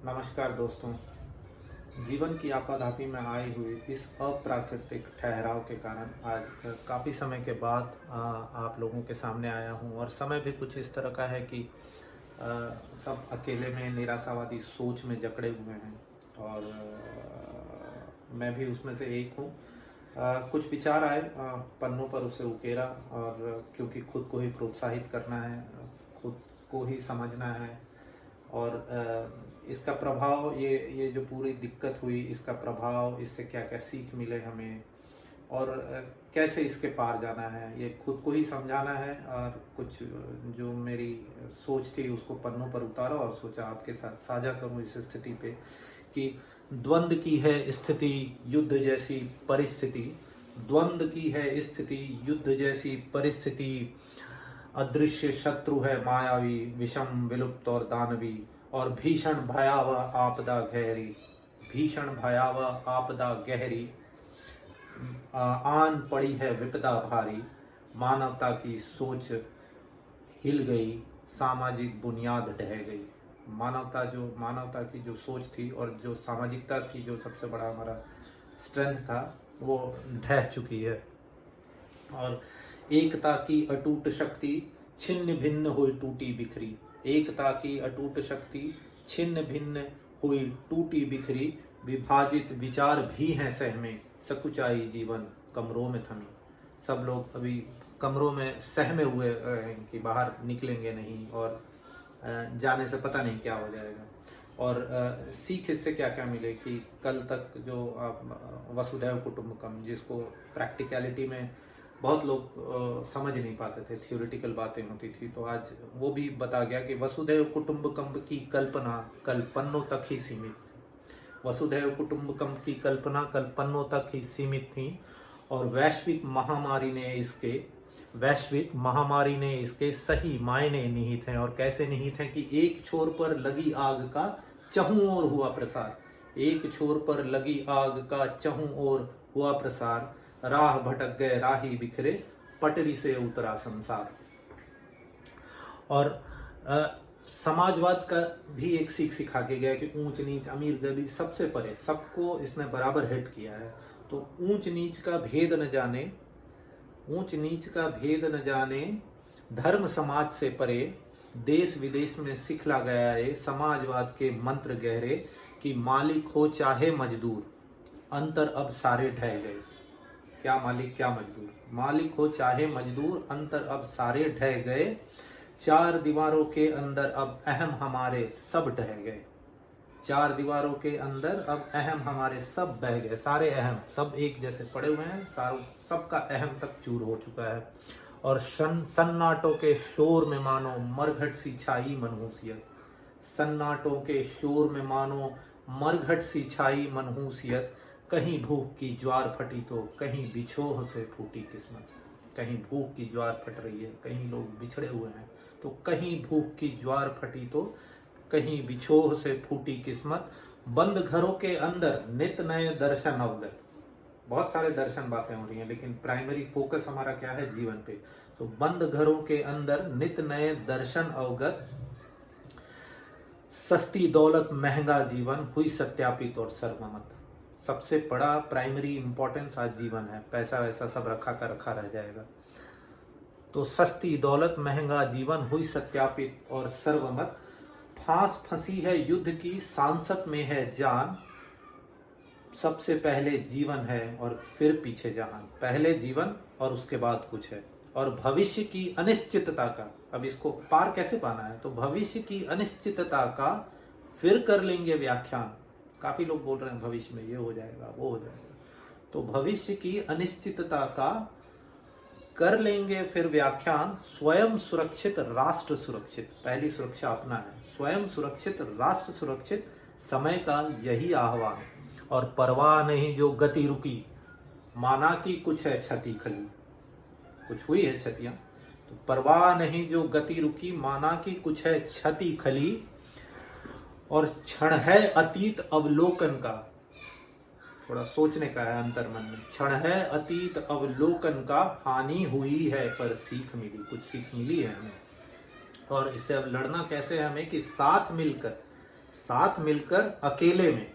नमस्कार दोस्तों। जीवन की आपाधापी में आई हुई इस अप्राकृतिक ठहराव के कारण आज काफ़ी समय के बाद आप लोगों के सामने आया हूं और समय भी कुछ इस तरह का है कि सब अकेले में निराशावादी सोच में जकड़े हुए हैं और मैं भी उसमें से एक हूं। कुछ विचार आए, पन्नों पर उसे उकेरा और क्योंकि खुद को ही प्रोत्साहित करना है, खुद को ही समझना है और इसका प्रभाव ये जो पूरी दिक्कत हुई, इसका प्रभाव, इससे क्या क्या सीख मिले हमें और कैसे इसके पार जाना है, ये खुद को ही समझाना है। और कुछ जो मेरी सोच थी उसको पन्नों पर उतारा और सोचा आपके साथ साझा करूं इस स्थिति पे कि द्वंद्व की है स्थिति, युद्ध जैसी परिस्थिति। द्वंद्व की है स्थिति, युद्ध जैसी परिस्थिति। अदृश्य शत्रु है मायावी, विषम विलुप्त और दानवी, और भीषण भयावह आपदा गहरी। भीषण भयावह आपदा गहरी, आन पड़ी है विपदा भारी। मानवता की सोच हिल गई, सामाजिक बुनियाद ढह गई। मानवता की जो सोच थी और जो सामाजिकता थी, जो सबसे बड़ा हमारा स्ट्रेंथ था, वो ढह चुकी है। और एकता की अटूट शक्ति छिन्न भिन्न हुई टूटी बिखरी। एकता की अटूट शक्ति छिन्न भिन्न हुई टूटी बिखरी। विभाजित विचार भी हैं सहमे, सकुचाई जीवन कमरों में थमी। सब लोग अभी कमरों में सहमे हुए हैं कि बाहर निकलेंगे नहीं और जाने से पता नहीं क्या हो जाएगा। और सीख इससे क्या क्या मिले कि कल तक जो आप वसुधैव कुटुंबकम, जिसको प्रैक्टिकलिटी में बहुत लोग समझ नहीं पाते थे, थियोरिटिकल बातें होती थी, तो आज वो भी बता गया कि वसुधैव कुटुंबकम की कल्पना कल्पनों तक ही सीमित थी। वसुधैव कुटुंबकम की कल्पना कल्पनों तक ही सीमित थी और वैश्विक महामारी ने इसके सही मायने निहित हैं। और कैसे निहित हैं कि एक छोर पर लगी आग का चहुं ओर हुआ प्रसार। एक छोर पर लगी आग का चहुं ओर हुआ प्रसार। राह भटक गए राही बिखरे, पटरी से उतरा संसार। और समाजवाद का भी एक सीख सिखा के गया कि ऊंच नीच अमीर गरीब सबसे परे, सबको इसने बराबर हिट किया है। तो ऊंच नीच का भेद न जाने धर्म समाज से परे, देश विदेश में सिखला गया है समाजवाद के मंत्र गहरे कि मालिक हो चाहे मजदूर, अंतर अब सारे ढह गए। क्या मालिक क्या मजदूर, मालिक हो चाहे मजदूर, अंतर अब सारे ढह गए। चार दीवारों के अंदर अब अहम हमारे सब ढह गए। चार दीवारों के अंदर अब अहम हमारे सब बह गए। सारे अहम सब एक जैसे पड़े हुए हैं, सबका अहम तक चूर हो चुका है। और सन्नाटों के शोर में मानो मरघट सी छाई मनहूसियत। सन्नाटों के शोर में मानो मरघट सी छाई मनहूसियत। कहीं भूख की ज्वार फटी तो कहीं बिछोह से फूटी किस्मत। कहीं भूख की ज्वार फट रही है, कहीं लोग बिछड़े हुए हैं, तो कहीं भूख की ज्वार फटी तो कहीं बिछोह से फूटी किस्मत। बंद घरों के अंदर नित नए दर्शन अवगत। बहुत सारे दर्शन बातें हो रही हैं, लेकिन प्राइमरी फोकस हमारा क्या है, जीवन पे। तो बंद घरों के अंदर नित नए दर्शन अवगत। सस्ती दौलत महंगा जीवन हुई सत्यापित और सर्वमत। सबसे बड़ा प्राइमरी इंपॉर्टेंस आज जीवन है, पैसा वैसा सब रखा का रखा रह जाएगा। तो सस्ती दौलत महंगा जीवन हुई सत्यापित और सर्वमत। फांस फंसी है युद्ध की सांसत में है जान। सबसे पहले जीवन है और फिर पीछे जहान। पहले जीवन और उसके बाद कुछ है। और भविष्य की अनिश्चितता का, अब इसको पार कैसे पाना है, तो भविष्य की अनिश्चितता का फिर कर लेंगे व्याख्यान। काफी लोग बोल रहे हैं भविष्य में ये हो जाएगा वो हो जाएगा, तो भविष्य की अनिश्चितता का कर लेंगे फिर व्याख्यान। स्वयं सुरक्षित राष्ट्र सुरक्षित, पहली सुरक्षा अपना है। स्वयं सुरक्षित राष्ट्र सुरक्षित, समय का यही आह्वान। और परवाह नहीं जो गति रुकी, माना कि कुछ है क्षति खली, कुछ हुई है क्षतियां, तो परवाह नहीं जो गति रुकी, माना कि कुछ है क्षति खली। और क्षण है अतीत अवलोकन का, थोड़ा सोचने का है अंतर मन में। क्षण है अतीत अवलोकन का, हानि हुई है पर सीख मिली, कुछ सीख मिली है हमें। और इससे अब लड़ना कैसे है हमें कि साथ मिलकर साथ मिलकर अकेले में,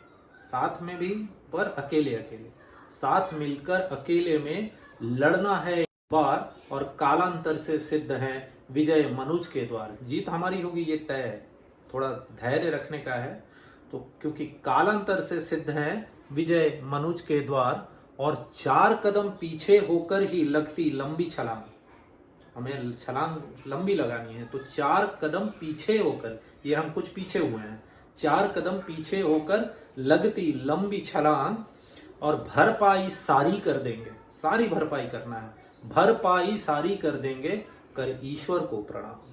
साथ में भी पर अकेले अकेले, साथ मिलकर अकेले में लड़ना है बार और कालांतर से सिद्ध है विजय मनुज के द्वार। जीत हमारी होगी ये तय है, थोड़ा धैर्य रखने का है। तो क्योंकि कालांतर से सिद्ध है विजय मनुज के द्वार, और 4 कदम पीछे होकर ही लगती लंबी छलांग, हमें छलांग लंबी लगानी है। तो 4 कदम पीछे होकर, ये हम कुछ पीछे हुए हैं, 4 कदम पीछे होकर लगती लंबी छलांग, और भरपाई सारी कर देंगे, सारी भरपाई करना है, भरपाई सारी कर देंगे, कर ईश्वर को प्रणाम।